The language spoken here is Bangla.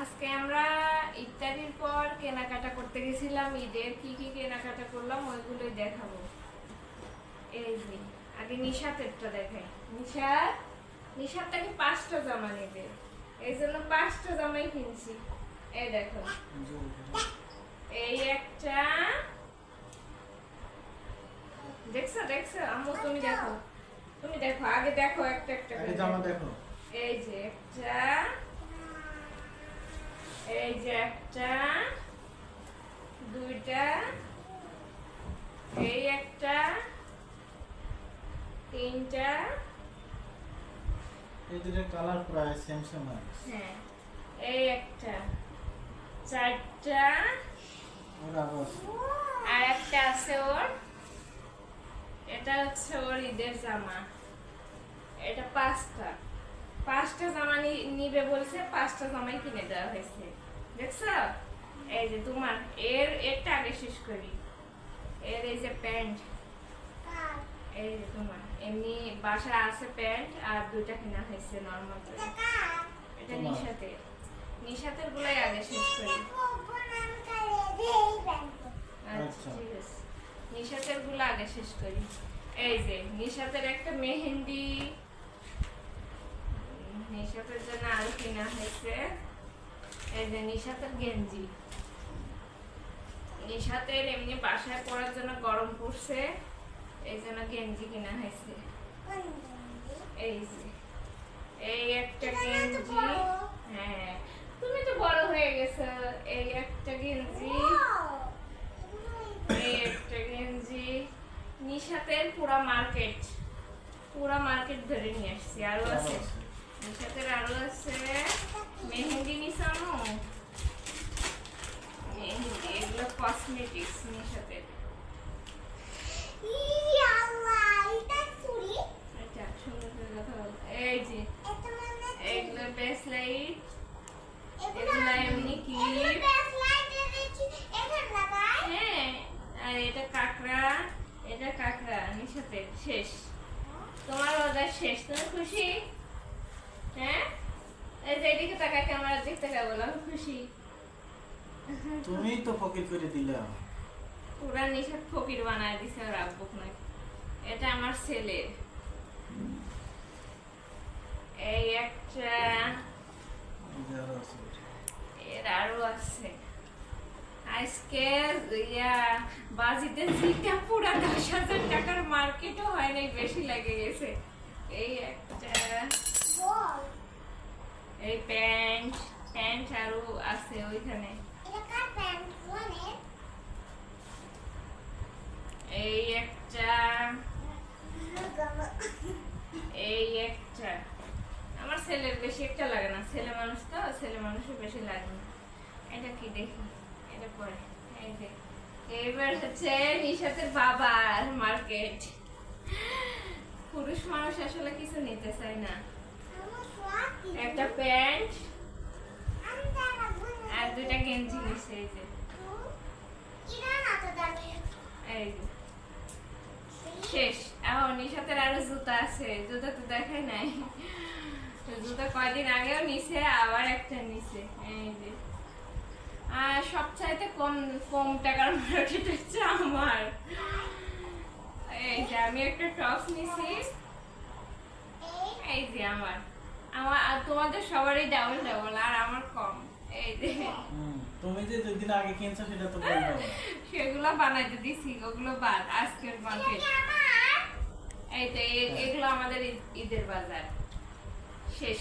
আজকে আমরা ইফতারির পর কেনাকাটা করতে গেছিলাম। ঈদের কি কি কেনাকাটা করলাম ওইগুলোই দেখাবো। এই যে আগে নিশাতেরটা দেখাই। নিশাতটাকে 5টা জামা নেবে, এই জন্য 5টা জামাই কিনছি। এই দেখো, এই একটা, দেখছো দেখছো আম্মু, তুমি দেখো আগে, দেখো একটা একটা করে জামা দেখো। এই যে একটা, এই যে একটা, দুইটা, এই একটা, তিনটা, এই দুটো কালার প্রায় সেম সেম আছে। হ্যাঁ, এই একটা, চারটা, ওর আরো আছে। আর একটা আছে ওর, এটা হচ্ছে ওর ঈদের জামা। এটা 5টা জামা নিবে বলছে, 5টা জামাই কিনে দেওয়া হয়েছে। দেখছো? এই যে তোমার এরটা আগে শেষ করি। এর এই যে প্যান্ট, এই যে তোমার এমনি বাসা আছে প্যান্ট, আর দুইটা কিনা হয়েছে নরমাল। এটা নিশাতের গুলাই আগে শেষ করি। আচ্ছা ঠিক আছে, নিশাতের গুলো আগে শেষ করি। এই যে নিশাতের একটা মেহেন্দি, নিশাতের জন্য আরো কিনা হয়েছে। এই যে নিশাতের গেঞ্জি, নিশাতের এমনি বাসায় পরার জন্য গরম পড়ছে, এই জন্য গেঞ্জি কিনা হয়েছে। এই যে এই একটা গেঞ্জি, হ্যাঁ তুমি তো বড় হয়ে গেছো। এই একটা গেঞ্জি, এই একটা গেঞ্জি। নিশাতের পুরা মার্কেট ধরে নিয়ে আসছি। আরো আছে নিশাতের, আরো আছে। মেহেন্দি নিসানো, মেহেন্দি, এগুলো কসমেটিক্স নিশাতের। আচ্ছা সুন্দর করে কথা বল। এই যে এগুলো ব্রেসলাইট, এগুলো এমনি ক্লিপ, হ্যাঁ। আর এটা কাকড়া নিশাতের। শেষ, তোমার অর্ডার শেষ। তুমি খুশি? হ্যাঁ, এই যে এদিকে তাকায়, ক্যামেরার দিক তাকায়, বলো আমি খুশি। তুমি তো ফকির করে দিলে। পুরা নিশাত ফকির বানায় দিছে ওর আব্বু নাকি। এটা আমার ছেলের। এই একটা, এর আরো আছে। আজকে বাজিতে জিটা পুরা 10,000 টাকার মার্কেটও হয় নাই, বেশি লেগে গেছে। এই একটা, এই প্যান্ট আরো আছে ওইখানে। এই একটা, এই একটা। আমার ছেলের বেশি একটা লাগে না, ছেলে মানুষ তো, ছেলে মানুষের বেশি লাগে না। এটা কি দেখি, এটা পরে। এই যে এবার হচ্ছে নিশাতের বাবার মার্কেট। পুরুষ মানুষ আসলে কিছু নিতে চায় না। একটা প্যান্ট আর দুইটা গেঞ্জি নিচ্ছে। এই যে এই যে শেষ। এখন নিশাতের আরো জুতা আছে, জুতা তো দেখাই নাই। জুতা কয়দিন আগেও নিছে, আবার একটা নিছে। এই যে আর সবচাইতে কম টাকার মার্কেট হচ্ছে আমার। এই যে আমি একটা টপস নিছি, এই যে আমার আর তোমাদের সবারই ডাবল, আর আমার কম। এই যে তুমি যে দুদিন আগে কিনছো সেটা তো বলবো। সেগুলো বানাইতে দিছি, ওগুলো বাদ আজকের মার্কেট। এই তো এগুলো আমাদের ঈদের বাজার শেষ।